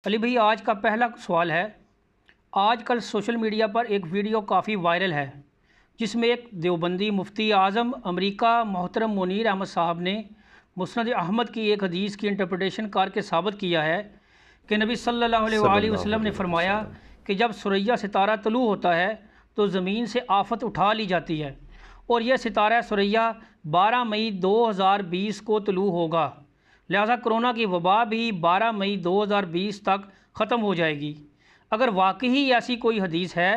علی بھائی، آج کا پہلا سوال ہے۔ آج کل سوشل میڈیا پر ایک ویڈیو کافی وائرل ہے جس میں ایک دیوبندی مفتی اعظم امریکہ محترم منیر احمد صاحب نے مسند احمد کی ایک حدیث کی انٹرپریٹیشن کر کے ثابت کیا ہے کہ نبی صلی اللہ علیہ وآلہ وسلم نے فرمایا کہ جب ثریا ستارہ طلوع ہوتا ہے تو زمین سے آفت اٹھا لی جاتی ہے، اور یہ ستارہ ثریا 12 مئی 2020 کو طلوع ہوگا، لہذا کرونا کی وبا بھی 12 مئی 2020 تک ختم ہو جائے گی۔ اگر واقعی ایسی کوئی حدیث ہے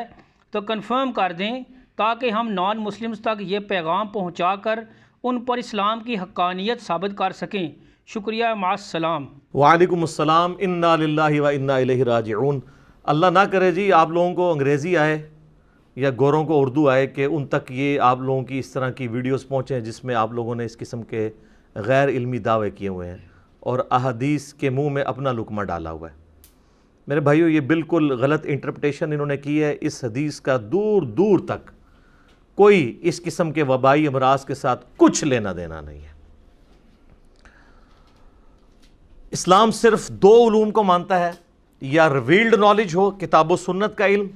تو کنفرم کر دیں تاکہ ہم نان مسلمز تک یہ پیغام پہنچا کر ان پر اسلام کی حقانیت ثابت کر سکیں۔ شکریہ، مع السلام۔ وعلیکم السلام۔ انا للہ و انا الیہ راجعون۔ اللہ نہ کرے جی آپ لوگوں کو انگریزی آئے یا گوروں کو اردو آئے کہ ان تک یہ آپ لوگوں کی اس طرح کی ویڈیوز پہنچیں جس میں آپ لوگوں نے اس قسم کے غیر علمی دعوے کیے ہوئے ہیں اور احادیث کے منہ میں اپنا لقمہ ڈالا ہوا ہے۔ میرے بھائیو، یہ بالکل غلط انٹرپریٹیشن انہوں نے کی ہے۔ اس حدیث کا دور دور تک کوئی اس قسم کے وبائی امراض کے ساتھ کچھ لینا دینا نہیں ہے۔ اسلام صرف دو علوم کو مانتا ہے، یا ریویلڈ نالج ہو، کتاب و سنت کا علم،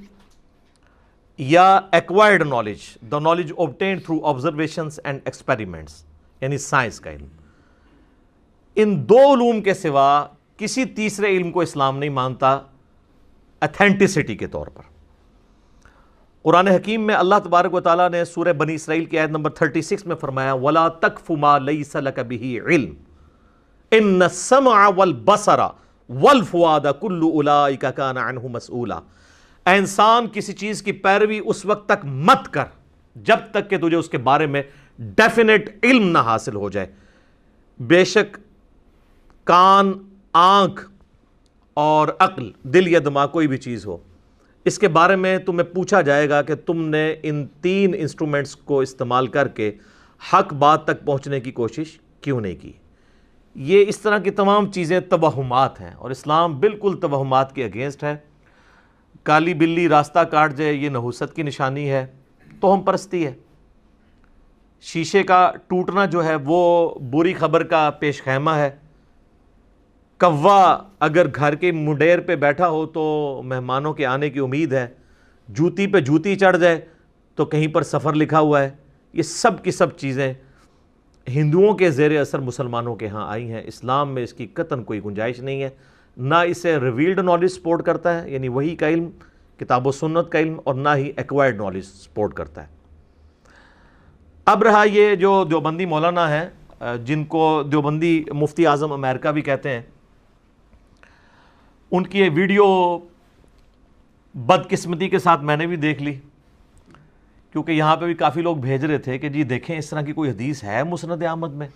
یا acquired knowledge, the knowledge obtained through observations and experiments، یعنی سائنس کا علم۔ ان دو علوم کے سوا کسی تیسرے علم کو اسلام نہیں مانتا ایتھینٹسٹی کے طور پر۔ قرآن حکیم میں اللہ تبارک و تعالیٰ نے سورہ بنی اسرائیل کی آیت نمبر 36 میں فرمایا وَلَا تَقْفُ مَا لَيْسَ لَكَ بِهِ عِلْمٌ إِنَّ السَّمْعَ وَالْبَصَرَ وَالْفُؤَادَ كُلُّ أُولَٰئِكَ كَانَ عَنْهُ مَسْئُولًا۔ اے انسان، کسی چیز کی پیروی اس وقت تک مت کر جب تک کہ تجھے اس کے بارے میں ڈیفینیٹ علم نہ حاصل ہو جائے۔ بے شک کان، آنکھ اور عقل، دل یا دماغ، کوئی بھی چیز ہو، اس کے بارے میں تمہیں پوچھا جائے گا کہ تم نے ان تین انسٹرومنٹس کو استعمال کر کے حق بات تک پہنچنے کی کوشش کیوں نہیں کی۔ یہ اس طرح کی تمام چیزیں توہمات ہیں، اور اسلام بالکل توہمات کے اگینسٹ ہے۔ کالی بلی راستہ کاٹ جائے، یہ نحوست کی نشانی ہے، توہم پرستی ہے۔ شیشے کا ٹوٹنا جو ہے وہ بری خبر کا پیش خیمہ ہے۔ کوا اگر گھر کے منڈیر پہ بیٹھا ہو تو مہمانوں کے آنے کی امید ہے، جوتی پہ جوتی چڑھ جائے تو کہیں پر سفر لکھا ہوا ہے۔ یہ سب کی سب چیزیں ہندوؤں کے زیر اثر مسلمانوں کے ہاں آئی ہیں۔ اسلام میں اس کی قطعاً کوئی گنجائش نہیں ہے۔ نہ اسے ریویلڈ نالج سپورٹ کرتا ہے، یعنی وحی کا علم، کتاب و سنت کا علم، اور نہ ہی ایکوائرڈ نالج سپورٹ کرتا ہے۔ اب رہا یہ جو دیوبندی مولانا ہیں، جن کو دیوبندی مفتی اعظم امریکہ بھی کہتے ہیں، ان کی یہ ویڈیو بدقسمتی کے ساتھ میں نے بھی دیکھ لی، کیونکہ یہاں پہ بھی کافی لوگ بھیج رہے تھے کہ جی دیکھیں اس طرح کی کوئی حدیث ہے مسند احمد میں۔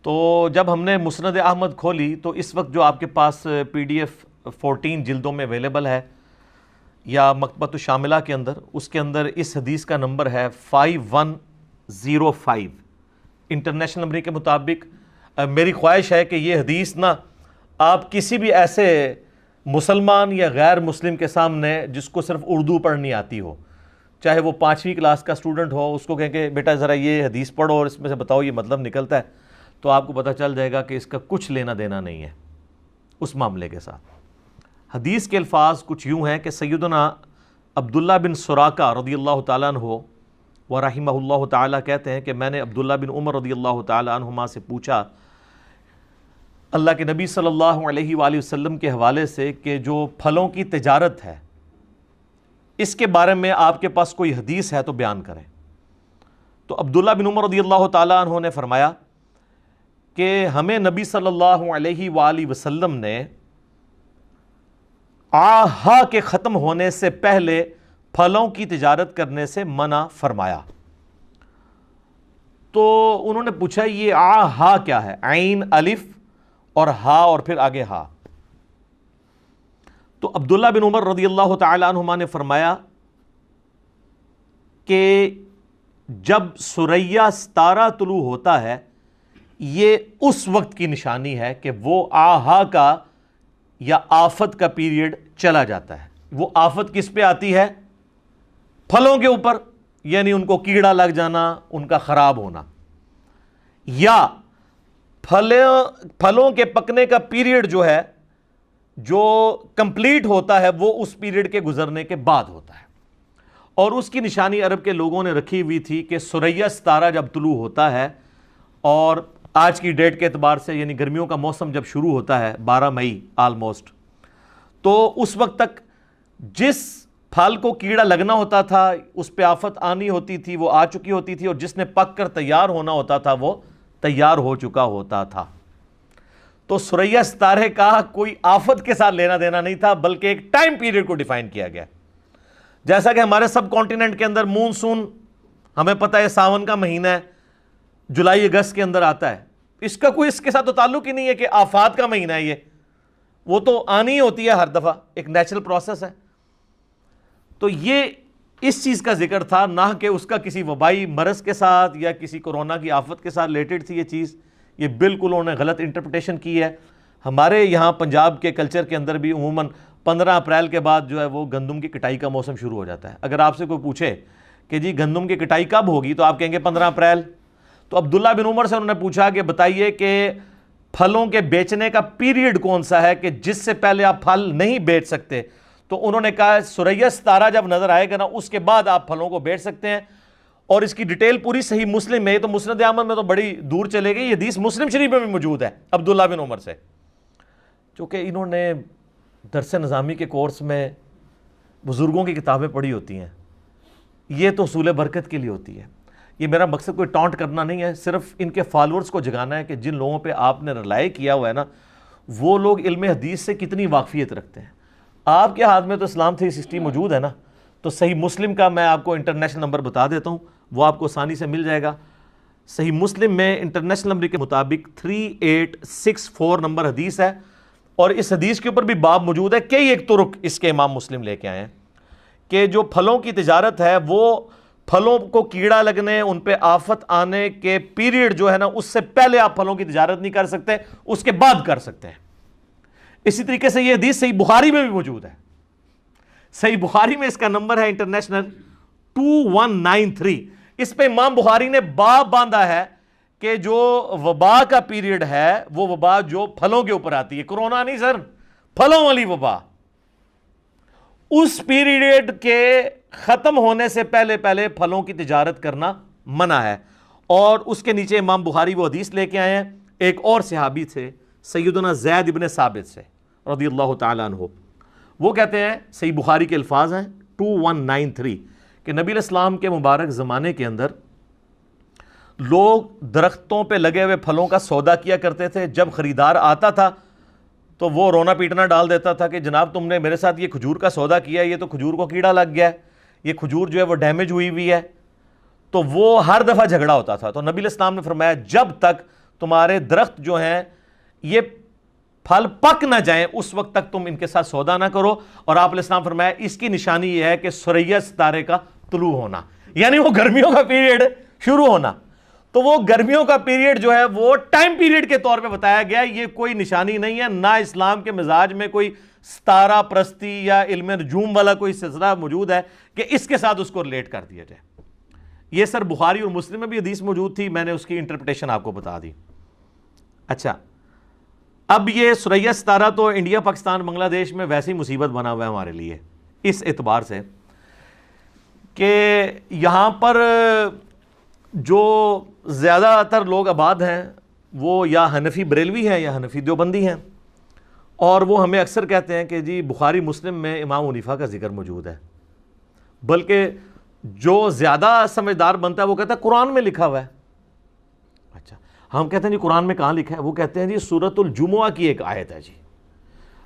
تو جب ہم نے مسند احمد کھولی تو اس وقت جو آپ کے پاس پی ڈی ایف 14 جلدوں میں اویلیبل ہے، یا مکتبۃ الشاملہ کے اندر، اس کے اندر اس حدیث کا نمبر ہے 5105 انٹرنیشنل نمبر کے مطابق۔ میری خواہش ہے کہ یہ حدیث نا آپ کسی بھی ایسے مسلمان یا غیر مسلم کے سامنے جس کو صرف اردو پڑھنی آتی ہو، چاہے وہ 5ویں کلاس کا اسٹوڈنٹ ہو، اس کو کہیں کہ بیٹا ذرا یہ حدیث پڑھو اور اس میں سے بتاؤ یہ مطلب نکلتا ہے، تو آپ کو پتہ چل جائے گا کہ اس کا کچھ لینا دینا نہیں ہے اس معاملے کے ساتھ۔ حدیث کے الفاظ کچھ یوں ہیں کہ سیدنا عبداللہ بن سراقہ رضی اللہ تعالیٰ عنہ ورحمہ اللہ تعالیٰ کہتے ہیں کہ میں نے عبداللہ بن عمر رضی اللہ تعالیٰ عنہما سے پوچھا اللہ کے نبی صلی اللہ علیہ وآلہ وسلم کے حوالے سے کہ جو پھلوں کی تجارت ہے اس کے بارے میں آپ کے پاس کوئی حدیث ہے تو بیان کریں۔ تو عبداللہ بن عمر رضی اللہ تعالیٰ عنہ نے فرمایا کہ ہمیں نبی صلی اللہ علیہ وآلہ وسلم نے آہا کے ختم ہونے سے پہلے پھلوں کی تجارت کرنے سے منع فرمایا۔ تو انہوں نے پوچھا یہ آہا کیا ہے؟ عین، الف اور ہا اور پھر آگے ہا۔ تو عبداللہ بن عمر رضی اللہ تعالی عنہما نے فرمایا کہ جب ثریا ستارہ طلوع ہوتا ہے یہ اس وقت کی نشانی ہے کہ وہ آہا کا یا آفت کا پیریڈ چلا جاتا ہے۔ وہ آفت کس پہ آتی ہے؟ پھلوں کے اوپر، یعنی ان کو کیڑا لگ جانا، ان کا خراب ہونا، یا پھلوں کے پکنے کا پیریڈ جو ہے جو کمپلیٹ ہوتا ہے وہ اس پیریڈ کے گزرنے کے بعد ہوتا ہے، اور اس کی نشانی عرب کے لوگوں نے رکھی ہوئی تھی کہ ثریا ستارہ جب طلوع ہوتا ہے، اور آج کی ڈیٹ کے اعتبار سے یعنی گرمیوں کا موسم جب شروع ہوتا ہے 12 مئی آلموسٹ، تو اس وقت تک جس پھل کو کیڑا لگنا ہوتا تھا، اس پہ آفت آنی ہوتی تھی، وہ آ چکی ہوتی تھی، اور جس نے پک کر تیار ہونا ہوتا تھا وہ تیار ہو چکا ہوتا تھا۔ تو ثریا ستارے کا کوئی آفت کے ساتھ لینا دینا نہیں تھا، بلکہ ایک ٹائم پیریڈ کو ڈیفائن کیا گیا۔ جیسا کہ ہمارے سب کانٹیننٹ کے اندر مونسون ہمیں پتہ ہے ساون کا مہینہ ہے، جولائی اگست کے اندر آتا ہے، اس کا کوئی اس کے ساتھ تو تعلق ہی نہیں ہے کہ آفات کا مہینہ ہے، یہ وہ تو آنی ہوتی ہے ہر دفعہ، ایک نیچرل پروسیس ہے۔ تو یہ اس چیز کا ذکر تھا، نہ کہ اس کا کسی وبائی مرض کے ساتھ یا کسی کورونا کی آفت کے ساتھ ریلیٹڈ تھی یہ چیز۔ یہ بالکل انہوں نے غلط انٹرپریٹیشن کی ہے۔ ہمارے یہاں پنجاب کے کلچر کے اندر بھی عموماً 15 اپریل کے بعد جو ہے وہ گندم کی کٹائی کا موسم شروع ہو جاتا ہے۔ اگر آپ سے کوئی پوچھے کہ جی گندم کی کٹائی کب ہوگی تو آپ کہیں گے 15 اپریل۔ تو عبداللہ بن عمر سے انہوں نے پوچھا کہ بتائیے کہ پھلوں کے بیچنے کا پیریڈ کون سا ہے کہ جس سے پہلے آپ پھل نہیں بیچ سکتے؟ تو انہوں نے کہا ثریا ستارہ جب نظر آئے گا نا اس کے بعد آپ پھلوں کو بیچ سکتے ہیں، اور اس کی ڈیٹیل پوری صحیح مسلم میں، تو مسند احمد میں تو بڑی دور چلے گئی، یہ حدیث مسلم شریف میں بھی موجود ہے عبداللہ بن عمر سے۔ چونکہ انہوں نے درس نظامی کے کورس میں بزرگوں کی کتابیں پڑھی ہوتی ہیں، یہ تو حصول برکت کے لیے ہوتی ہے۔ یہ میرا مقصد کوئی ٹانٹ کرنا نہیں ہے، صرف ان کے فالورز کو جگانا ہے کہ جن لوگوں پہ آپ نے رلائی کیا ہوا ہے نا، وہ لوگ علم حدیث سے کتنی واقفیت رکھتے ہیں۔ آپ کے ہاتھ میں تو اسلام 360 موجود ہے نا، تو صحیح مسلم کا میں آپ کو انٹرنیشنل نمبر بتا دیتا ہوں، وہ آپ کو آسانی سے مل جائے گا۔ صحیح مسلم میں انٹرنیشنل نمبر کے مطابق 3864 نمبر حدیث ہے، اور اس حدیث کے اوپر بھی باب موجود ہے، کئی ایک طرق اس کے امام مسلم لے کے آئے ہیں کہ جو پھلوں کی تجارت ہے وہ پھلوں کو کیڑا لگنے، ان پہ آفت آنے کے پیریڈ جو ہے نا اس سے پہلے آپ پھلوں کی تجارت نہیں کر سکتے، اس کے بعد کر سکتے ہیں۔ اسی طریقے سے یہ حدیث صحیح بخاری میں بھی موجود ہے۔ صحیح بخاری میں اس کا نمبر ہے انٹرنیشنل 2193۔ اس پہ امام بخاری نے باب باندھا ہے کہ جو وبا کا پیریڈ ہے وہ وبا جو پھلوں کے اوپر آتی ہے، کرونا نہیں سر، پھلوں والی وبا، اس پیریڈ کے ختم ہونے سے پہلے پہلے پھلوں کی تجارت کرنا منع ہے۔ اور اس کے نیچے امام بخاری وہ حدیث لے کے آئے ہیں ایک اور صحابی تھے سیدنا زید ابن ثابت سے رضی اللہ تعالیٰ عنہ، وہ کہتے ہیں، صحیح بخاری کے الفاظ ہیں 2193، کہ نبی علیہ السلام کے مبارک زمانے کے اندر لوگ درختوں پہ لگے ہوئے پھلوں کا سودا کیا کرتے تھے، جب خریدار آتا تھا تو وہ رونا پیٹنا ڈال دیتا تھا کہ جناب تم نے میرے ساتھ یہ کھجور کا سودا کیا ہے، یہ تو کھجور کو کیڑا لگ گیا ہے، یہ کھجور جو ہے وہ ڈیمیج ہوئی ہوئی ہے، تو وہ ہر دفعہ جھگڑا ہوتا تھا۔ تو نبی علیہ السلام نے فرمایا جب تک تمہارے درخت جو ہیں یہ پھل پک نہ جائیں اس وقت تک تم ان کے ساتھ سودا نہ کرو۔ اور آپ علیہ السلام فرمایا اس کی نشانی یہ ہے کہ ثریا ستارے کا طلوع ہونا، یعنی وہ گرمیوں کا پیریڈ شروع ہونا۔ تو وہ گرمیوں کا پیریڈ جو ہے وہ ٹائم پیریڈ کے طور پہ بتایا گیا، یہ کوئی نشانی نہیں ہے، نہ اسلام کے مزاج میں کوئی ستارہ پرستی یا علم نجوم والا کوئی سلسلہ موجود ہے کہ اس کے ساتھ اس کو ریلیٹ کر دیا جائے۔ یہ سر بخاری اور مسلم میں بھی حدیث موجود تھی، میں نے اس کی انٹرپریٹیشن آپ کو بتا دی۔ اچھا، اب یہ ثریا ستارہ تو انڈیا پاکستان بنگلہ دیش میں ویسی مصیبت بنا ہوا ہے ہمارے لیے اس اعتبار سے کہ یہاں پر جو زیادہ تر لوگ آباد ہیں وہ یا حنفی بریلوی ہیں یا حنفی دیوبندی ہیں، اور وہ ہمیں اکثر کہتے ہیں کہ جی بخاری مسلم میں امام حنیفہ کا ذکر موجود ہے، بلکہ جو زیادہ سمجھدار بنتا ہے وہ کہتا ہے قرآن میں لکھا ہوا ہے۔ اچھا، ہم کہتے ہیں جی قرآن میں کہاں لکھا ہے؟ وہ کہتے ہیں جی سورۃ الجمعہ کی ایک آیت ہے جی۔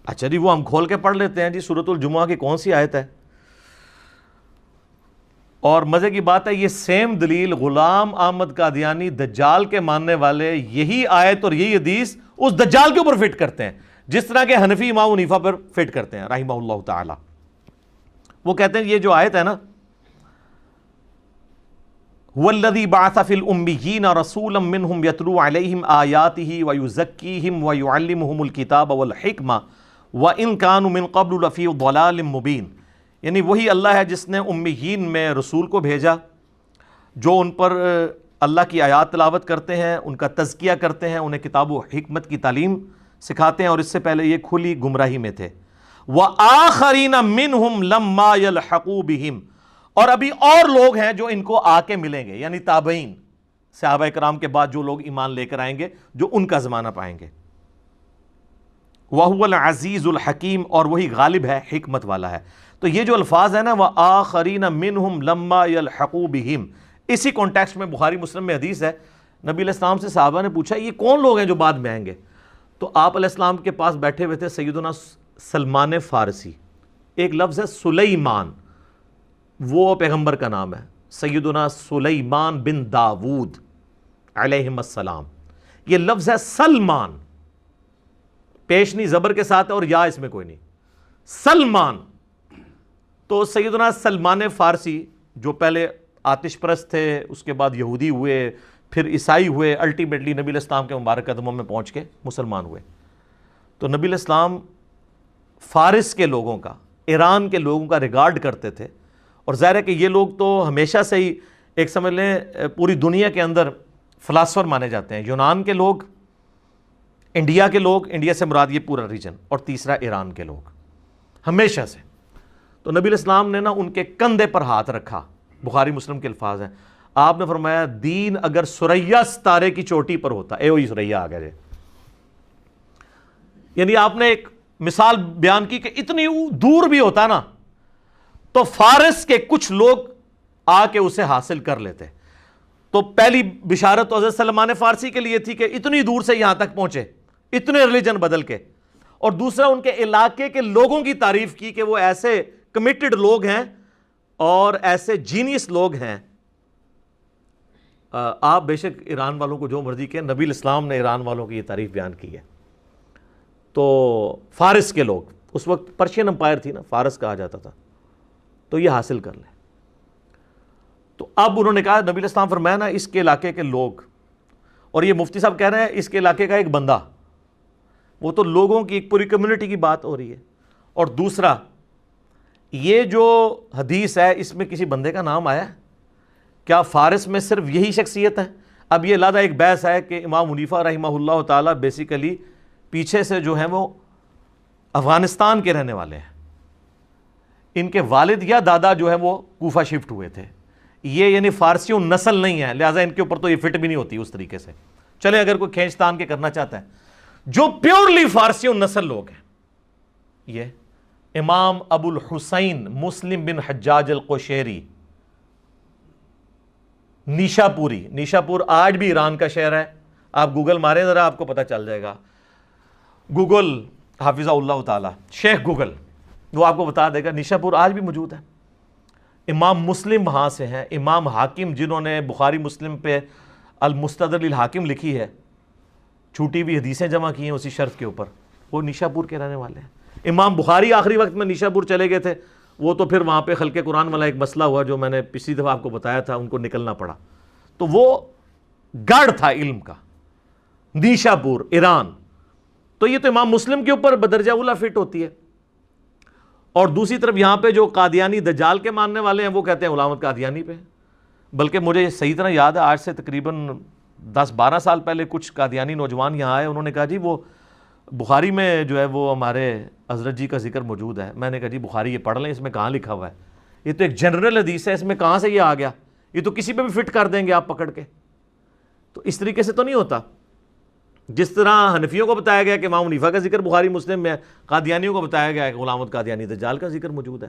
اچھا جی، وہ ہم کھول کے پڑھ لیتے ہیں جی سورۃ الجمعہ کی کون سی آیت ہے؟ اور مزے کی بات ہے یہ سیم دلیل غلام احمد قادیانی دجال کے ماننے والے یہی آیت اور یہی حدیث اس دجال کے اوپر فٹ کرتے ہیں، جس طرح کے حنفی امام حنیفہ پر فٹ کرتے ہیں رحمہ اللہ تعالی۔ وہ کہتے ہیں یہ جو آیت ہے نا، وَالَّذِي بَعَثَ فِي الْأُمِّيِّينَ رَسُولًا مِّنْهُمْ يَتْلُو عَلَيْهِمْ آيَاتِهِ وَيُزَكِّيهِمْ وَيُعَلِّمُهُمُ الْكِتَابَ وَالْحِكْمَةَ وَإِنْ كَانُوا مِنْ قَبْلُ لَفِي ضَلَالٍ مُّبِينٍ، یعنی وہی اللہ ہے جس نے امیین میں رسول کو بھیجا جو ان پر اللہ کی آیات تلاوت کرتے ہیں، ان کا تزکیہ کرتے ہیں، انہیں کتاب و حکمت کی تعلیم سکھاتے ہیں، اور اس سے پہلے یہ کھلی گمراہی میں تھے۔ وَآخَرِينَ مِنْهُمْ لَمَّا يَلْحَقُوا بِهِمْ، اور ابھی اور لوگ ہیں جو ان کو آ کے ملیں گے، یعنی تابعین، صحابہ کرام کے بعد جو لوگ ایمان لے کر آئیں گے، جو ان کا زمانہ پائیں گے۔ وَهُوَ الْعَزِيزُ الْحَكِيمُ، اور وہی غالب ہے، حکمت والا ہے۔ تو یہ جو الفاظ ہیں نا، وَآخَرِينَ مِنْهُمْ لَمَّا يَلْحَقُوا بِهِمْ، اسی کانٹیکسٹ میں بخاری مسلم میں حدیث ہے، نبی علیہ السلام سے صحابہ نے پوچھا یہ کون لوگ ہیں جو بعد میں آئیں گے؟ تو آپ علیہ السلام کے پاس بیٹھے ہوئے تھے سیدنا سلمان فارسی، ایک لفظ ہے سلیمان، وہ پیغمبر کا نام ہے، سیدنا سلیمان بن داود علیہم السلام۔ یہ لفظ ہے سلمان، پیشنی زبر کے ساتھ ہے اور یا اس میں کوئی نہیں، سلمان۔ تو سیدنا سلمان فارسی جو پہلے آتش پرست تھے، اس کے بعد یہودی ہوئے، پھر عیسائی ہوئے، الٹیمیٹلی نبی علیہ السلام کے مبارک قدموں میں پہنچ کے مسلمان ہوئے۔ تو نبی علیہ السلام فارس کے لوگوں کا، ایران کے لوگوں کا ریگارڈ کرتے تھے، اور ظاہر ہے کہ یہ لوگ تو ہمیشہ سے ہی ایک سمجھ لیں پوری دنیا کے اندر فلاسفر مانے جاتے ہیں۔ یونان کے لوگ، انڈیا کے لوگ، انڈیا سے مراد یہ پورا ریجن، اور تیسرا ایران کے لوگ ہمیشہ سے۔ تو نبی علیہ السلام نے نا ان کے کندھے پر ہاتھ رکھا، بخاری مسلم کے الفاظ ہیں، آپ نے فرمایا دین اگر ثریا ستارے کی چوٹی پر ہوتا، اے وہی ثریا آ گئے، یعنی آپ نے ایک مثال بیان کی کہ اتنی دور بھی ہوتا نا تو فارس کے کچھ لوگ آ کے اسے حاصل کر لیتے۔ تو پہلی بشارت تو حضرت سلمان فارسی کے لیے تھی کہ اتنی دور سے یہاں تک پہنچے، اتنے ریلیجن بدل کے، اور دوسرا ان کے علاقے کے لوگوں کی تعریف کی کہ وہ ایسے کمیٹڈ لوگ ہیں اور ایسے جینیس لوگ ہیں۔ آپ بے شک ایران والوں کو جو مرضی کہیں، نبی الاسلام نے ایران والوں کی یہ تعریف بیان کی ہے۔ تو فارس کے لوگ، اس وقت پرشین امپائر تھی نا، فارس کہا جاتا تھا، تو یہ حاصل کر لیں۔ تو اب انہوں نے کہا، نبی علیہ السلام فرمایا نا اس کے علاقے کے لوگ، اور یہ مفتی صاحب کہہ رہے ہیں اس کے علاقے کا ایک بندہ، وہ تو لوگوں کی ایک پوری کمیونٹی کی بات ہو رہی ہے۔ اور دوسرا یہ جو حدیث ہے اس میں کسی بندے کا نام آیا ہے؟ کیا فارس میں صرف یہی شخصیت ہے؟ اب یہ علیحدہ ایک بحث ہے کہ امام حنیفہ رحمہ اللہ تعالیٰ بیسیکلی پیچھے سے جو ہیں وہ افغانستان کے رہنے والے ہیں، ان کے والد یا دادا جو ہے وہ کوفہ شفٹ ہوئے تھے، یہ یعنی فارسیوں نسل نہیں ہے، لہٰذا ان کے اوپر تو یہ فٹ بھی نہیں ہوتی اس طریقے سے۔ چلے اگر کوئی کھینچ تان کے کرنا چاہتا ہے، جو پیورلی فارسیوں نسل لوگ ہیں، یہ امام ابو الحسین مسلم بن حجاج القشیری، نیشا پوری، نیشا پور آج بھی ایران کا شہر ہے، آپ گوگل ماریں ذرا آپ کو پتہ چل جائے گا، گوگل حافظہ اللہ تعالی، شیخ گوگل، وہ آپ کو بتا دے گا نیشا پور آج بھی موجود ہے۔ امام مسلم وہاں سے ہیں، امام حاکم جنہوں نے بخاری مسلم پہ المستدرک للحاکم لکھی ہے، چھوٹی ہوئی حدیثیں جمع کی ہیں اسی شرط کے اوپر، وہ نیشا پور کے رہنے والے ہیں۔ امام بخاری آخری وقت میں نیشا پور چلے گئے تھے، وہ تو پھر وہاں پہ خلق قرآن والا ایک مسئلہ ہوا جو میں نے پچھلی دفعہ آپ کو بتایا تھا، ان کو نکلنا پڑا، تو وہ گڑھ تھا علم کا، نیشا پور ایران۔ تو یہ تو امام مسلم کے اوپر بدرجہ اولا فٹ ہوتی ہے۔ اور دوسری طرف یہاں پہ جو قادیانی دجال کے ماننے والے ہیں وہ کہتے ہیں غلام قادیانی پہ، بلکہ مجھے صحیح طرح یاد ہے آج سے تقریباً 10-12 سال پہلے کچھ قادیانی نوجوان یہاں آئے، انہوں نے کہا جی وہ بخاری میں جو ہے وہ ہمارے حضرت جی کا ذکر موجود ہے۔ میں نے کہا جی بخاری یہ پڑھ لیں، اس میں کہاں لکھا ہوا ہے، یہ تو ایک جنرل حدیث ہے، اس میں کہاں سے یہ آ گیا، یہ تو کسی پہ بھی فٹ کر دیں گے آپ پکڑ کے۔ تو اس طریقے سے تو نہیں ہوتا، جس طرح حنفیوں کو بتایا گیا کہ امام حنیفہ کا ذکر بخاری مسلم میں ہے، قادیانیوں کو بتایا گیا کہ غلام قادیانی دجال کا ذکر موجود ہے،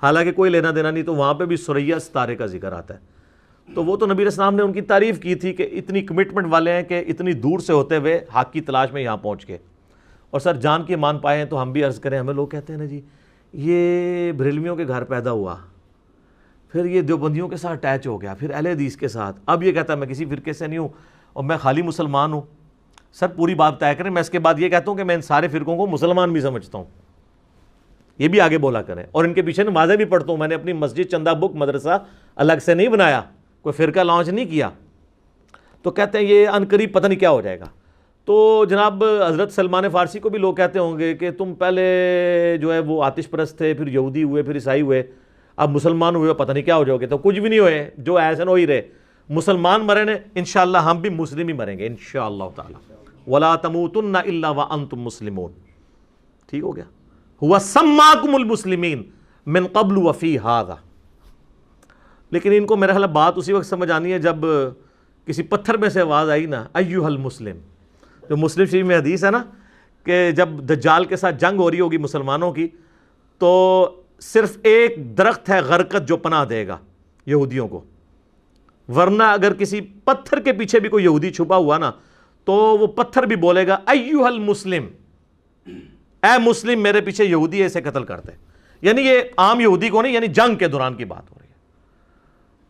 حالانکہ کوئی لینا دینا نہیں، تو وہاں پہ بھی ثریا ستارے کا ذکر آتا ہے۔ تو وہ تو نبی علیہ السلام نے ان کی تعریف کی تھی کہ اتنی کمٹمنٹ والے ہیں کہ اتنی دور سے ہوتے ہوئے حق کی تلاش میں یہاں پہنچ گئے۔ اور سر جان کے مان پائے ہیں تو ہم بھی عرض کریں، ہمیں لوگ کہتے ہیں نا جی یہ بریلویوں کے گھر پیدا ہوا، پھر یہ دیوبندیوں کے ساتھ اٹیچ ہو گیا، پھر اہل حدیث کے ساتھ، اب یہ کہتا ہے میں کسی فرقے سے نہیں ہوں اور میں خالی مسلمان ہوں۔ سر پوری بات طے کریں، میں اس کے بعد یہ کہتا ہوں کہ میں ان سارے فرقوں کو مسلمان بھی سمجھتا ہوں، یہ بھی آگے بولا کریں، اور ان کے پیچھے نمازیں بھی پڑھتا ہوں۔ میں نے اپنی مسجد چندہ بک مدرسہ الگ سے نہیں بنایا، کوئی فرقہ لانچ نہیں کیا۔ تو کہتے ہیں یہ عنقریب پتہ نہیں کیا ہو جائے گا۔ تو جناب حضرت سلمان فارسی کو بھی لوگ کہتے ہوں گے کہ تم پہلے جو ہے وہ آتش پرست تھے، پھر یہودی ہوئے، پھر عیسائی ہوئے، اب مسلمان ہوئے، پتہ نہیں کیا ہو جاؤ گے۔ تو کچھ بھی نہیں ہوئے، جو ایسے ہو ہی رہے، مسلمان مرے نے، انشاءاللہ ہم بھی مسلم ہی مریں گے انشاءاللہ تعالی۔ وَلَا تَمُوتُنَّ إِلَّا وَأَنْتُمْ مُسْلِمُونَ. ٹھیک ہو گیا. هُوَ سَمَّاكُمُ الْمُسْلِمِينَ مِنْ قَبْلُ وَفِي هَذَا. لیکن ان کو میرا خیال بات اسی وقت سمجھ آنی ہے جب کسی پتھر میں سے آواز آئی نا ایھا المسلم. جو مسلم شریف میں حدیث ہے نا کہ جب دجال کے ساتھ جنگ ہو رہی ہوگی مسلمانوں کی تو صرف ایک درخت ہے غرقت جو پناہ دے گا یہودیوں کو، ورنہ اگر کسی پتھر کے پیچھے بھی کوئی یہودی چھپا ہوا نا تو وہ پتھر بھی بولے گا ایھا المسلم، اے مسلم میرے پیچھے یہودی ہے اسے قتل کرتے. یعنی یہ عام یہودی کو نہیں، یعنی جنگ کے دوران کی بات ہو رہی ہے.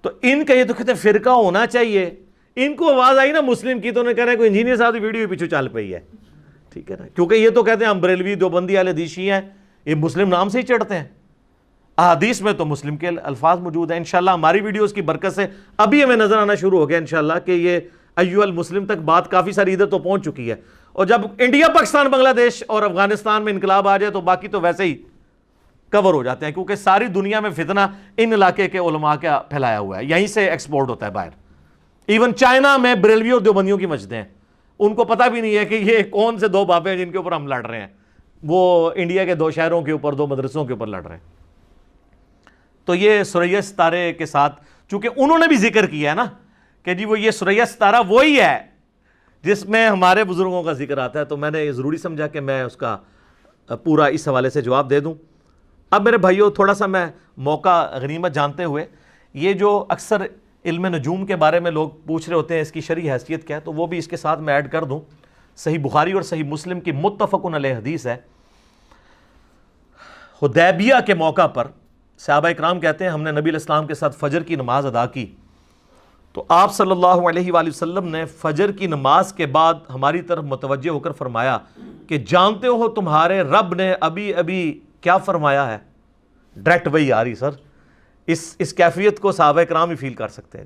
تو ان کا یہ تو کہتے ہیں فرقہ ہونا چاہیے. ان کو آواز آئی نا مسلم کی تو انہیں کہہ رہے ہیں کوئی انجینئر صاحب ویڈیو پیچھے چل پئی ہے. ٹھیک ہے نا، کیونکہ یہ تو کہتے ہیں ہم بریلوی دیوبندی اہل حدیث ہیں، یہ مسلم نام سے ہی چڑھتے ہیں. احادیث میں تو مسلم کے الفاظ موجود ہیں. انشاءاللہ ہماری ویڈیوز کی برکت سے ابھی ہمیں نظر آنا شروع ہو گیا انشاءاللہ کہ یہ ایھا المسلم تک بات کافی ساری ادھر تو پہنچ چکی ہے. اور جب انڈیا پاکستان بنگلہ دیش اور افغانستان میں انقلاب آ جائے تو باقی تو ویسے ہی کور ہو جاتے ہیں، کیونکہ ساری دنیا میں فتنہ ان علاقے کے علماء کا پھیلایا ہوا ہے، یہیں سے ایکسپورٹ ہوتا ہے باہر. ایون چائنا میں بریلوی اور دیوبندیوں کی مسجدیں ہیں، ان کو پتہ بھی نہیں ہے کہ یہ کون سے دو بابے ہیں جن کے اوپر ہم لڑ رہے ہیں. وہ انڈیا کے 2 شہروں کے اوپر 2 مدرسوں کے اوپر لڑ رہے ہیں. تو یہ ثریا ستارے کے ساتھ چونکہ انہوں نے بھی ذکر کیا ہے نا کہ جی وہ یہ ثریا ستارہ وہی ہے جس میں ہمارے بزرگوں کا ذکر آتا ہے، تو میں نے یہ ضروری سمجھا کہ میں اس کا پورا اس حوالے سے جواب دے دوں. اب میرے بھائیوں تھوڑا سا میں موقع غنیمت جانتے ہوئے یہ جو اکثر علم نجوم کے بارے میں لوگ پوچھ رہے ہوتے ہیں اس کی شرعی حیثیت کیا ہے، تو وہ بھی اس کے ساتھ میں ایڈ کر دوں. صحیح بخاری اور صحیح مسلم کی متفق علیہ حدیث ہے. حدیبیہ کے موقع پر صحابہ اکرام کہتے ہیں ہم نے نبی علیہ السلام کے ساتھ فجر کی نماز ادا کی تو آپ صلی اللہ علیہ وآلہ وسلم نے فجر کی نماز کے بعد ہماری طرف متوجہ ہو کر فرمایا کہ جانتے ہو تمہارے رب نے ابھی ابھی کیا فرمایا ہے. ڈائریکٹ وہی آ رہی سر، اس کیفیت کو صحابہ اکرام ہی فیل کر سکتے ہیں.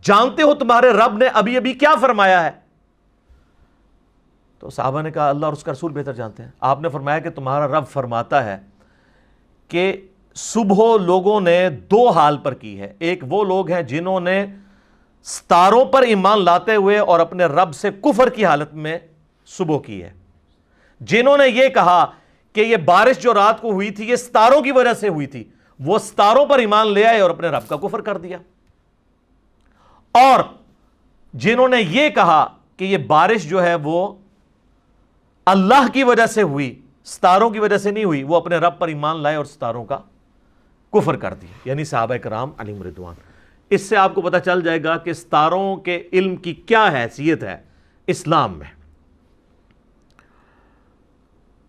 جانتے ہو تمہارے رب نے ابھی ابھی کیا فرمایا ہے؟ تو صحابہ نے کہا اللہ اور اس کا رسول بہتر جانتے ہیں. آپ نے فرمایا کہ تمہارا رب فرماتا ہے کہ صبح لوگوں نے 2 حال پر کی ہے. ایک وہ لوگ ہیں جنہوں نے ستاروں پر ایمان لاتے ہوئے اور اپنے رب سے کفر کی حالت میں صبح کی ہے، جنہوں نے یہ کہا کہ یہ بارش جو رات کو ہوئی تھی یہ ستاروں کی وجہ سے ہوئی تھی، وہ ستاروں پر ایمان لے آئے اور اپنے رب کا کفر کر دیا. اور جنہوں نے یہ کہا کہ یہ بارش جو ہے وہ اللہ کی وجہ سے ہوئی، ستاروں کی وجہ سے نہیں ہوئی، وہ اپنے رب پر ایمان لائے اور ستاروں کا کفر کر دیا. یعنی صحابہ کرام علیہم رضوان. اس سے آپ کو پتہ چل جائے گا کہ ستاروں کے علم کی کیا حیثیت ہے اسلام میں.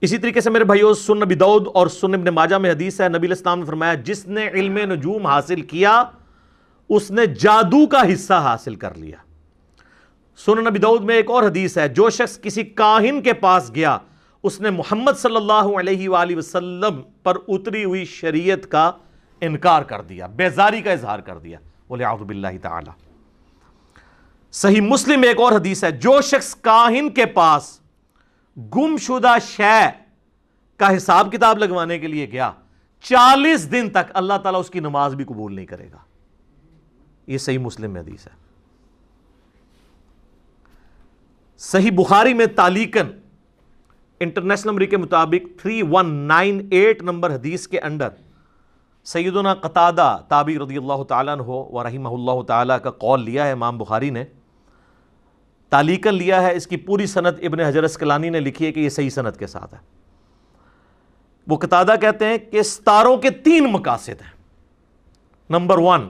اسی طریقے سے میرے بھائیوں سنن ابی داؤد اور سنن ابن ماجہ میں حدیث ہے، نبی علیہ السلام نے فرمایا جس نے علم نجوم حاصل کیا اس نے جادو کا حصہ حاصل کر لیا. سنن ابی داؤد میں ایک اور حدیث ہے جو شخص کسی کاہن کے پاس گیا اس نے محمد صلی اللہ علیہ وآلہ وسلم پر اتری ہوئی شریعت کا انکار کر دیا، بیزاری کا اظہار کر دیا. وَلِعَوْذُ بِاللَّهِ تعالی. صحیح مسلم میں ایک اور حدیث ہے جو شخص کاہن کے پاس گم شدہ شے کا حساب کتاب لگوانے کے لیے گیا 40 دن تک اللہ تعالیٰ اس کی نماز بھی قبول نہیں کرے گا. یہ صحیح مسلم میں حدیث ہے. صحیح بخاری میں تعلیقاً انٹرنیشنل نمبر کے مطابق 3198 نمبر حدیث کے اندر سیدنا قتادہ تابعی رضی اللہ تعالیٰ عنہ و رحمہ اللہ تعالیٰ کا قول لیا ہے امام بخاری نے، تعلیقاً لیا ہے. اس کی پوری سند ابن حجر اسقلانی نے لکھی ہے کہ یہ صحیح سند کے ساتھ ہے. وہ قتادہ کہتے ہیں کہ ستاروں کے 3 مقاصد ہیں. نمبر 1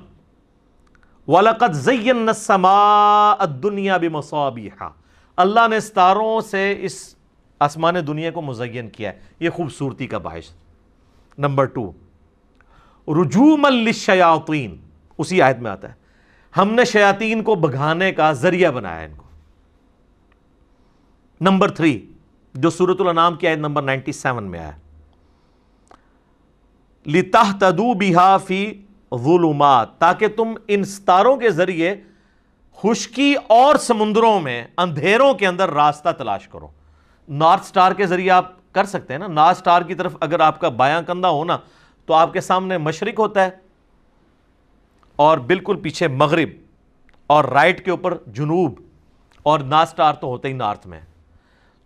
وَلَقَدْ زَيَّنَّا السَّمَاءَ الدُّنْيَا بِمَصَابِيحَ، اللہ نے ستاروں سے اس آسمان دنیا کو مزین کیا ہے، یہ خوبصورتی کا باعث. نمبر 2 رجوما للشیاطین، اسی آیت میں آتا ہے ہم نے شیاطین کو بھگانے کا ذریعہ بنایا ان کو. نمبر 3 جو سورۃ الانعام کی آیت نمبر 97 میں آیا لِتَهْتَدُوا بِهَا فِي ظُلُمَاتٍ، تاکہ تم ان ستاروں کے ذریعے خشکی اور سمندروں میں اندھیروں کے اندر راستہ تلاش کرو. نارتھ سٹار کے ذریعے آپ کر سکتے ہیں نا. نارتھ سٹار کی طرف اگر آپ کا بایاں کندھا ہونا تو آپ کے سامنے مشرق ہوتا ہے اور بالکل پیچھے مغرب اور رائٹ کے اوپر جنوب اور نارتھ سٹار تو ہوتے ہی نارتھ میں.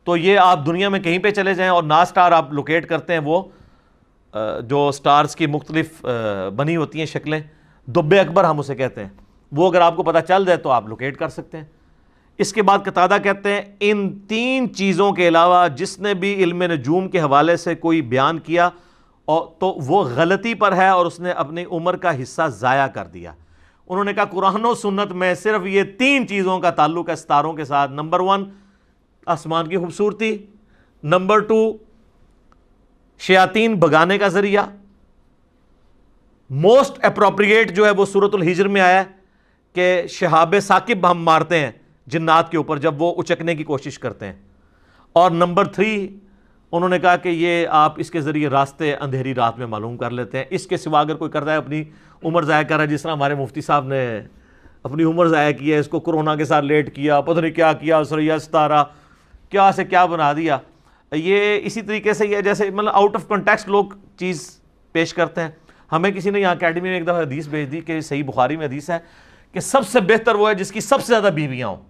تو یہ آپ دنیا میں کہیں پہ چلے جائیں اور نارتھ سٹار آپ لوکیٹ کرتے ہیں, وہ جو سٹارز کی مختلف بنی ہوتی ہیں شکلیں, دب اکبر ہم اسے کہتے ہیں, وہ اگر آپ کو پتہ چل جائے تو آپ لوکیٹ کر سکتے ہیں. اس کے بعد قتادہ کہتے ہیں ان 3 چیزوں کے علاوہ جس نے بھی علم نجوم کے حوالے سے کوئی بیان کیا تو وہ غلطی پر ہے اور اس نے اپنی عمر کا حصہ ضائع کر دیا. انہوں نے کہا قرآن و سنت میں صرف یہ 3 چیزوں کا تعلق ہے ستاروں کے ساتھ. نمبر 1 آسمان کی خوبصورتی, نمبر 2 شیاطین بگانے کا ذریعہ. موسٹ اپروپریٹ جو ہے وہ سورۃ الحجر میں آیا ہے کہ شہاب ثاقب ہم مارتے ہیں جنات کے اوپر جب وہ اچکنے کی کوشش کرتے ہیں. اور نمبر 3 انہوں نے کہا کہ یہ آپ اس کے ذریعے راستے اندھیری رات میں معلوم کر لیتے ہیں. اس کے سوا اگر کوئی کرتا ہے اپنی عمر ضائع کر رہا ہے, جس طرح ہمارے مفتی صاحب نے اپنی عمر ضائع کی ہے, اس کو کرونا کے ساتھ لیٹ کیا, پتہ نہیں کیا کیا, سریا ستارہ کیا سے کیا بنا دیا. یہ اسی طریقے سے یہ جیسے مطلب آؤٹ آف کنٹیکسٹ لوگ چیز پیش کرتے ہیں. ہمیں کسی نے یہاں اکیڈمی میں ایک دفعہ حدیث بھیج دی کہ صحیح بخاری میں حدیث ہے کہ سب سے بہتر وہ ہے جس کی سب سے زیادہ بیویاں ہوں.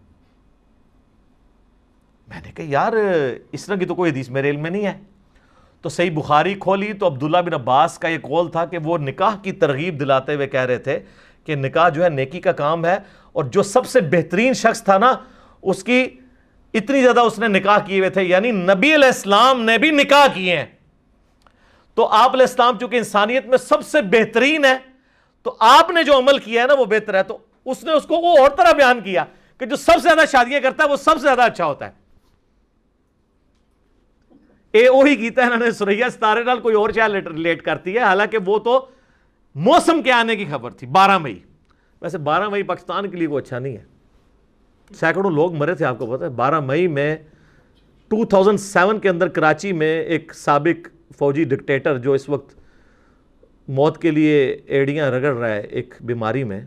میں نے کہا یار اس طرح کی تو کوئی حدیث میرے علم میں نہیں ہے. تو صحیح بخاری کھولی تو عبداللہ بن عباس کا یہ قول تھا کہ وہ نکاح کی ترغیب دلاتے ہوئے کہہ رہے تھے کہ نکاح جو ہے نیکی کا کام ہے, اور جو سب سے بہترین شخص تھا نا اس کی اتنی زیادہ اس نے نکاح کیے ہوئے تھے, یعنی نبی علیہ السلام نے بھی نکاح کیے ہیں. تو آپ علیہ السلام چونکہ انسانیت میں سب سے بہترین ہے تو آپ نے جو عمل کیا ہے نا وہ بہتر ہے. تو اس نے اس کو وہ اور طرح بیان کیا کہ جو سب سے زیادہ شادیاں کرتا ہے وہ سب سے زیادہ اچھا ہوتا ہے. وہی کیتا ہے انہوں نے سریا ستارے نال کوئی اور شاید ریلیٹ کرتی ہے, حالانکہ وہ تو موسم کے آنے کی خبر تھی 12 مئی. ویسے 12 مئی پاکستان کے لیے وہ اچھا نہیں ہے, سینکڑوں لوگ مرے تھے. آپ کو پتہ ہے 12 مئی میں 2007 کے اندر کراچی میں ایک سابق فوجی ڈکٹیٹر جو اس وقت موت کے لیے ایڑیاں رگڑ رہا ہے ایک بیماری میں,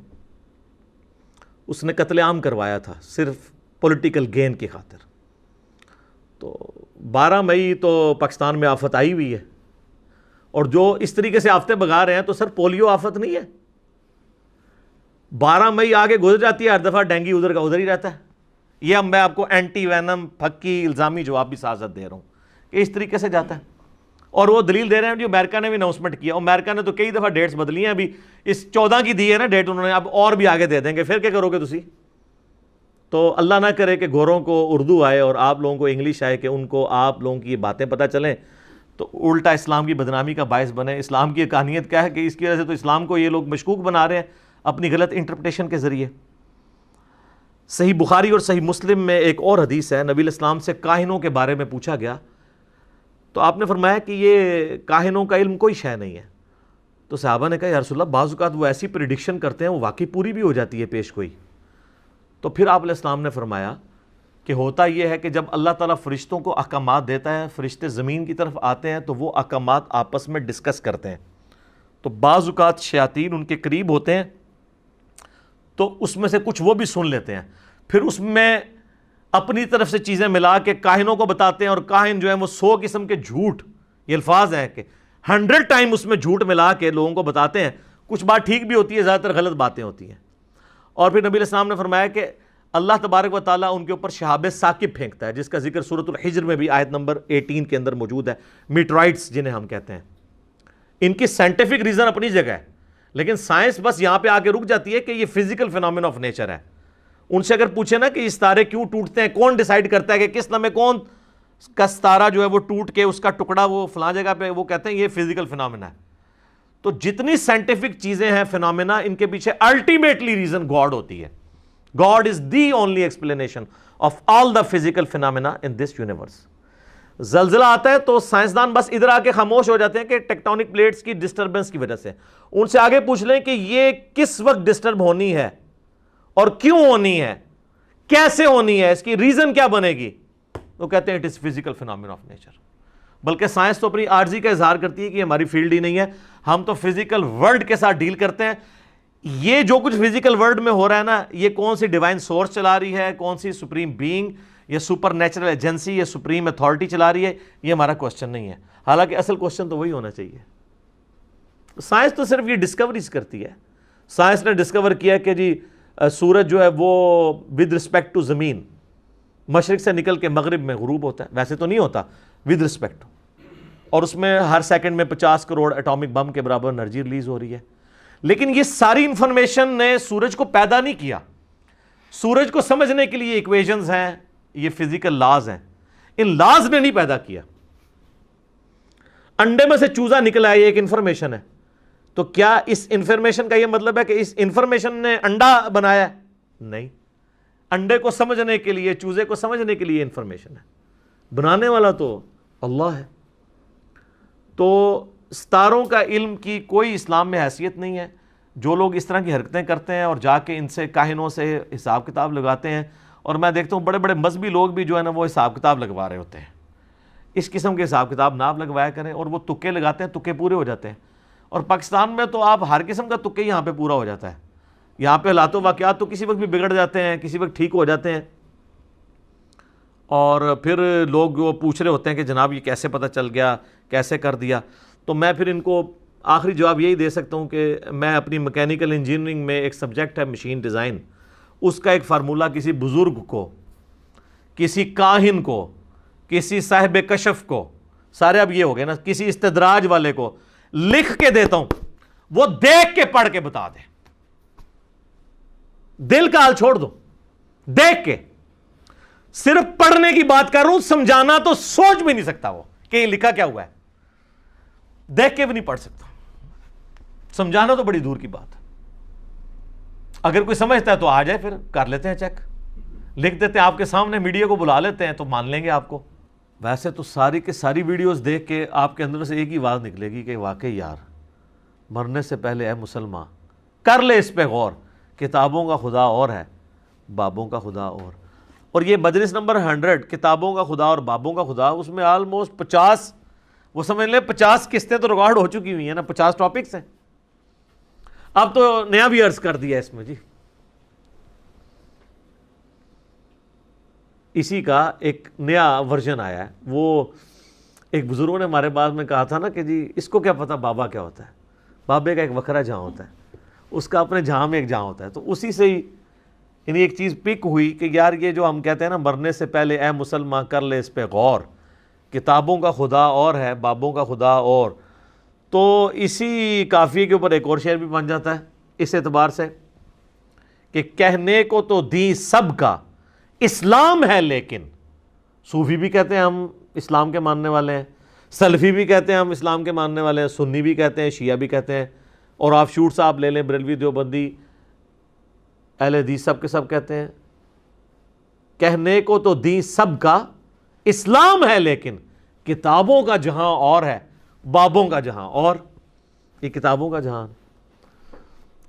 اس نے قتل عام کروایا تھا صرف پولیٹیکل گین کی خاطر. تو 12 مئی تو پاکستان میں آفت آئی ہوئی ہے, اور جو اس طریقے سے آفتیں بگا رہے ہیں تو سر پولیو آفت نہیں ہے. 12 مئی آگے گزر جاتی ہے, ہر دفعہ ڈینگی ادھر کا ادھر ہی رہتا ہے. یہ اب میں آپ کو اینٹی وینم پھکی الزامی جواب بھی سازت دے رہا ہوں کہ اس طریقے سے جاتا ہے. اور وہ دلیل دے رہے ہیں جو امریکہ نے بھی اناؤنسمنٹ کیا, اور امریکہ نے تو کئی دفعہ ڈیٹس بدلی ہیں. ابھی اس 14 کی دی ہے نا ڈیٹ انہوں نے, اب اور بھی آگے دے دیں گے. پھر کیا کرو گے تسی؟ تو اللہ نہ کرے کہ گوروں کو اردو آئے اور آپ لوگوں کو انگلش آئے کہ ان کو آپ لوگوں کی یہ باتیں پتہ چلیں تو الٹا اسلام کی بدنامی کا باعث بنے. اسلام کی کہانیت کیا ہے کہ اس کی وجہ سے تو اسلام کو یہ لوگ مشکوک بنا رہے ہیں اپنی غلط انٹرپریٹیشن کے ذریعے. صحیح بخاری اور صحیح مسلم میں ایک اور حدیث ہے, نبی علیہ السلام سے کاہنوں کے بارے میں پوچھا گیا تو آپ نے فرمایا کہ یہ کاہنوں کا علم کوئی شے نہیں ہے. تو صحابہ نے کہا یا رسول اللہ بعض اوقات وہ ایسی پریڈکشن کرتے ہیں وہ واقعی پوری بھی ہو جاتی ہے پیش گوئی. تو پھر آپ علیہ السلام نے فرمایا کہ ہوتا یہ ہے کہ جب اللہ تعالیٰ فرشتوں کو احکامات دیتا ہے, فرشتے زمین کی طرف آتے ہیں تو وہ احکامات آپس میں ڈسکس کرتے ہیں. تو بعض اوقات شیاطین ان کے قریب ہوتے ہیں تو اس میں سے کچھ وہ بھی سن لیتے ہیں, پھر اس میں اپنی طرف سے چیزیں ملا کے کاہنوں کو بتاتے ہیں, اور کاہن جو ہیں وہ 100 قسم کے جھوٹ, یہ الفاظ ہیں کہ 100 ٹائم اس میں جھوٹ ملا کے لوگوں کو بتاتے ہیں. کچھ بات ٹھیک بھی ہوتی ہے, زیادہ تر غلط باتیں ہوتی ہیں. اور پھر نبی علیہ السلام نے فرمایا کہ اللہ تبارک و تعالیٰ ان کے اوپر شہاب ثاقب پھینکتا ہے, جس کا ذکر سورۃ الحجر میں بھی آیت نمبر 18 کے اندر موجود ہے. میٹرائٹس جنہیں ہم کہتے ہیں, ان کی سائنٹیفک ریزن اپنی جگہ ہے, لیکن سائنس بس یہاں پہ آ کے رک جاتی ہے کہ یہ فزیکل فینومین آف نیچر ہے. ان سے اگر پوچھے نا کہ یہ ستارے کیوں ٹوٹتے ہیں, کون ڈیسائیڈ کرتا ہے کہ کس لمحے کون کا ستارہ جو ہے وہ ٹوٹ کے اس کا ٹکڑا وہ فلاں جگہ پہ, وہ کہتے ہیں یہ فزیکل فینومین ہے. تو جتنی سائنٹیفک چیزیں ہیں فینومینا, ان کے پیچھے الٹیمیٹلی ریزن گاڈ ہوتی ہے. God is the only explanation of all the physical phenomena in this universe. زلزلہ آتا ہے تو سائنسدان بس ادھر آ کے خاموش ہو جاتے ہیں کہ ٹیکٹونک پلیٹس کی ڈسٹربنس کی وجہ سے. ان سے آگے پوچھ لیں کہ یہ کس وقت ڈسٹرب ہونی ہے اور کیوں ہونی ہے, کیسے ہونی ہے, اس کی ریزن کیا بنے گی, وہ کہتے ہیں it is physical phenomenon of nature. بلکہ سائنس تو اپنی عارضی کا اظہار کرتی ہے کہ ہماری فیلڈ ہی نہیں ہے, ہم تو فزیکل ورلڈ کے ساتھ ڈیل کرتے ہیں. یہ جو کچھ فزیکل ورلڈ میں ہو رہا ہے نا, یہ کون سی ڈیوائن سورس چلا رہی ہے, کون سی سپریم بینگ یا سپر نیچرل ایجنسی یا سپریم اتھارٹی چلا رہی ہے, یہ ہمارا کوشچن نہیں ہے. حالانکہ اصل کوشچن تو وہی ہونا چاہیے. سائنس تو صرف یہ ڈسکوریز کرتی ہے. سائنس نے ڈسکور کیا کہ جی سورج جو ہے وہ ود رسپیکٹ ٹو زمین مشرق سے نکل کے مغرب میں غروب ہوتا ہے، ویسے تو نہیں ہوتا ود رسپیکٹ، اور اس میں ہر سیکنڈ میں 50 کروڑ ایٹامک بم کے برابر انرجی ریلیز ہو رہی ہے. لیکن یہ ساری انفارمیشن نے سورج کو پیدا نہیں کیا. سورج کو سمجھنے کے لیے ایکویشنز ہیں، یہ فزیکل لاز ہیں، ان لاز نے نہیں پیدا کیا. انڈے میں سے چوزا نکلا ہے، یہ ایک انفارمیشن ہے. تو کیا اس انفارمیشن کا یہ مطلب ہے کہ اس انفارمیشن نے انڈا بنایا ہے؟ نہیں. انڈے کو سمجھنے کے لیے، چوزے کو سمجھنے کے لیے انفارمیشن ہے، بنانے والا تو اللہ ہے. تو ستاروں کا علم کی کوئی اسلام میں حیثیت نہیں ہے. جو لوگ اس طرح کی حرکتیں کرتے ہیں اور جا کے ان سے کاہنوں سے حساب کتاب لگاتے ہیں، اور میں دیکھتا ہوں بڑے بڑے مذہبی لوگ بھی جو ہے نا وہ حساب کتاب لگوا رہے ہوتے ہیں. اس قسم کے حساب کتاب نہ آپ لگوایا کریں، اور وہ تکے لگاتے ہیں، تکے پورے ہو جاتے ہیں. اور پاکستان میں تو آپ ہر قسم کا تکے یہاں پہ پورا ہو جاتا ہے. یہاں پہ حالات و واقعات تو کسی وقت بھی بگڑ جاتے ہیں، کسی وقت ٹھیک ہو جاتے ہیں، اور پھر لوگ وہ پوچھ رہے ہوتے ہیں کہ جناب یہ کیسے پتہ چل گیا، کیسے کر دیا. تو میں پھر ان کو آخری جواب یہی دے سکتا ہوں کہ میں اپنی میکینیکل انجینئرنگ میں ایک سبجیکٹ ہے مشین ڈیزائن، اس کا ایک فارمولہ کسی بزرگ کو، کسی کاہن کو، کسی صاحب کشف کو، سارے اب یہ ہو گئے نا، کسی استدراج والے کو لکھ کے دیتا ہوں، وہ دیکھ کے پڑھ کے بتا دے. دل کا حال چھوڑ دو، دیکھ کے. صرف پڑھنے کی بات کر رہا ہوں، سمجھانا تو سوچ بھی نہیں سکتا وہ کہ یہ لکھا کیا ہوا ہے. دیکھ کے بھی نہیں پڑھ سکتا، سمجھانا تو بڑی دور کی بات ہے. اگر کوئی سمجھتا ہے تو آ جائے، پھر کر لیتے ہیں چیک، لکھ دیتے ہیں آپ کے سامنے، میڈیا کو بلا لیتے ہیں تو مان لیں گے آپ کو. ویسے تو ساری کے ساری ویڈیوز دیکھ کے آپ کے اندر سے ایک ہی آواز نکلے گی کہ واقعی یار مرنے سے پہلے اے مسلمان کر لے اس پہ غور، کتابوں کا خدا اور ہے، بابوں کا خدا اور. اور یہ مجلس نمبر 100 کتابوں کا خدا اور بابوں کا خدا، اس میں آلموسٹ 50، وہ سمجھ لیں 50 قسطیں تو ریکارڈ ہو چکی ہوئی ہیں نا، 50 ٹاپکس ہیں. اب تو نیا بھی عرض کر دیا اس میں جی. اسی کا ایک نیا ورژن آیا ہے. وہ ایک بزرگوں نے ہمارے بعد میں کہا تھا نا کہ جی اس کو کیا پتا بابا کیا ہوتا ہے. بابے کا ایک وکھرا جہاں ہوتا ہے، اس کا اپنے جہاں میں ایک جہاں ہوتا ہے. تو اسی سے ہی یعنی ایک چیز پک ہوئی کہ یار یہ جو ہم کہتے ہیں نا مرنے سے پہلے اے مسلمان کر لے اس پہ غور، کتابوں کا خدا اور ہے، بابوں کا خدا اور. تو اسی قافیے کے اوپر ایک اور شعر بھی بن جاتا ہے اس اعتبار سے کہ کہنے کو تو دین سب کا اسلام ہے، لیکن صوفی بھی کہتے ہیں ہم اسلام کے ماننے والے ہیں، سلفی بھی کہتے ہیں ہم اسلام کے ماننے والے ہیں، سنی بھی کہتے ہیں، شیعہ بھی کہتے ہیں، اور آپ شوٹ صاحب لے لیں، بریلوی، دیوبندی، اہل حدیث، سب کے سب کہتے ہیں کہنے کو تو دین سب کا اسلام ہے، لیکن کتابوں کا جہاں اور ہے، بابوں کا جہاں اور. یہ کتابوں کا جہاں.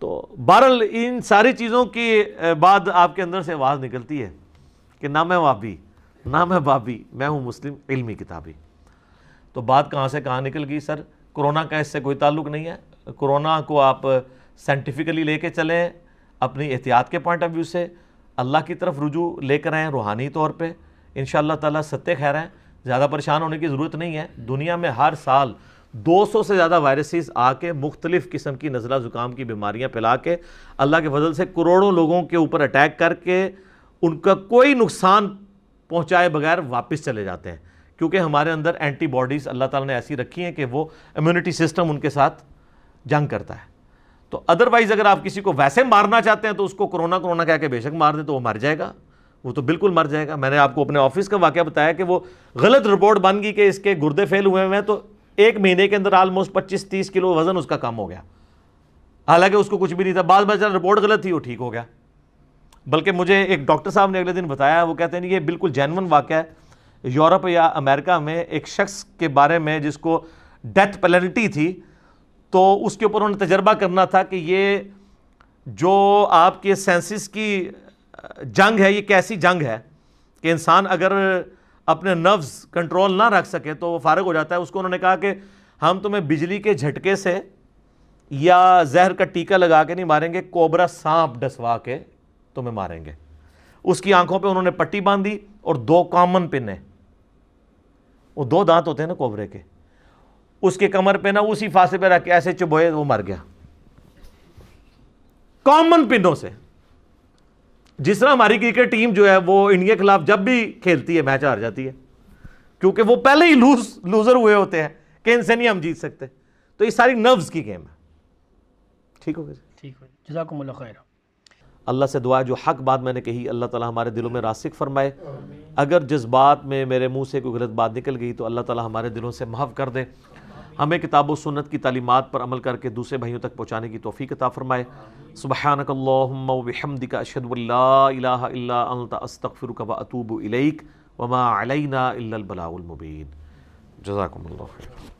تو بہرحال ان ساری چیزوں کی بعد آپ کے اندر سے آواز نکلتی ہے کہ نہ میں وابی نہ میں بابی، میں ہوں مسلم علمی کتابی. تو بات کہاں سے کہاں نکل گئی سر؟ کرونا کا اس سے کوئی تعلق نہیں ہے. کرونا کو آپ سائنٹیفکلی لے کے چلیں، اپنی احتیاط کے پوائنٹ آف ویو سے اللہ کی طرف رجوع لے کر آئیں روحانی طور پہ، انشاءاللہ تعالیٰ ستے خیر ہیں. زیادہ پریشان ہونے کی ضرورت نہیں ہے. دنیا میں ہر سال 200 سے زیادہ وائرسز آ کے مختلف قسم کی نزلہ زکام کی بیماریاں پھیلا کے اللہ کے فضل سے کروڑوں لوگوں کے اوپر اٹیک کر کے ان کا کوئی نقصان پہنچائے بغیر واپس چلے جاتے ہیں، کیونکہ ہمارے اندر اینٹی باڈیز اللہ تعالیٰ نے ایسی رکھی ہیں کہ وہ امیونٹی سسٹم ان کے ساتھ جنگ کرتا ہے. تو ادروائز اگر آپ کسی کو ویسے مارنا چاہتے ہیں تو اس کو کرونا کہہ کے بے شک مار دیں تو وہ مر جائے گا، وہ تو بالکل مر جائے گا. میں نے آپ کو اپنے آفس کا واقعہ بتایا کہ وہ غلط رپورٹ بن گئی کہ اس کے گردے فیل ہوئے ہیں، تو 1 مہینے کے اندر آلموسٹ 25-30 کلو وزن اس کا کم ہو گیا، حالانکہ اس کو کچھ بھی نہیں تھا. بعد میں رپورٹ غلط تھی، وہ ٹھیک ہو گیا. بلکہ مجھے ایک ڈاکٹر صاحب نے اگلے دن بتایا، وہ کہتے ہیں یہ بالکل جینون واقعہ ہے. یورپ یا امریکہ میں ایک شخص کے بارے میں جس کو ڈیتھ پینلٹی تھی، تو اس کے اوپر انہوں نے تجربہ کرنا تھا کہ یہ جو آپ کے سینسز کی جنگ ہے، یہ کیسی جنگ ہے کہ انسان اگر اپنے نروز کنٹرول نہ رکھ سکے تو وہ فارغ ہو جاتا ہے. اس کو انہوں نے کہا کہ ہم تمہیں بجلی کے جھٹکے سے یا زہر کا ٹیکہ لگا کے نہیں ماریں گے، کوبرا سانپ ڈسوا کے تمہیں ماریں گے. اس کی آنکھوں پہ انہوں نے پٹی باندھی اور 2 کامن پن ہیں، وہ 2 دانت ہوتے ہیں نا کوبرے کے، اس کے کمر پہ نا اسی فاصلے پہ رکھ کے ایسے چبوئے، وہ مر گیا کامن پنوں سے. جس طرح ہماری کرکٹ ٹیم جو ہے وہ انڈیا کے خلاف جب بھی کھیلتی ہے میچ ہار جاتی ہے، کیونکہ وہ پہلے ہی لوزر ہوئے ہوتے ہیں کہ ان سے نہیں ہم جیت سکتے. تو یہ ساری نروز کی گیم ہے. ٹھیک ہو گیا؟ ٹھیک ہے، جزاکم اللہ خیر. اللہ سے دعا ہے جو حق بات میں نے کہی اللہ تعالیٰ ہمارے دلوں میں راسخ فرمائے. اگر جذبات میں میرے منہ سے کوئی غلط بات نکل گئی تو اللہ تعالیٰ ہمارے دلوں سے محو کر دے. ہمیں کتاب و سنت کی تعلیمات پر عمل کر کے دوسرے بھائیوں تک پہنچانے کی توفیق عطا فرمائے. سبحانک اللہم و بحمدک اشہد ان لا الہ الا انت استغفرک و اتوب الیک وما علینا الا البلاغ المبین. جزاکم اللہ خیر.